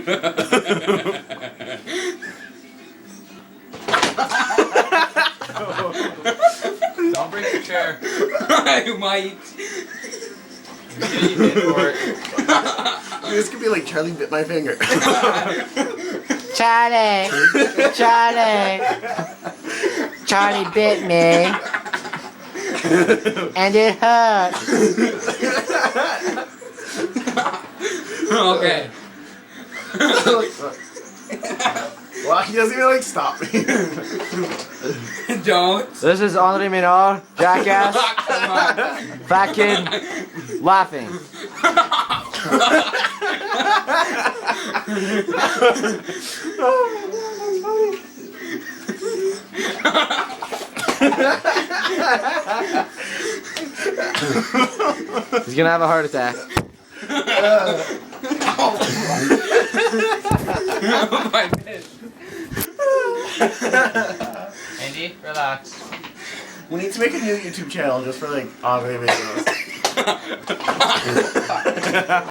Don't break the chair. I might. You hit for it. This could be like Charlie bit my finger. Charlie! Charlie! Charlie bit me. And it hurt. Okay. Well, he doesn't even like stop me. Don't. This is Henri Minard, jackass, Come on. fat kid, laughing. He's gonna have a heart attack. My bitch. Andy, relax. We need to make a new YouTube channel just for like ugly videos.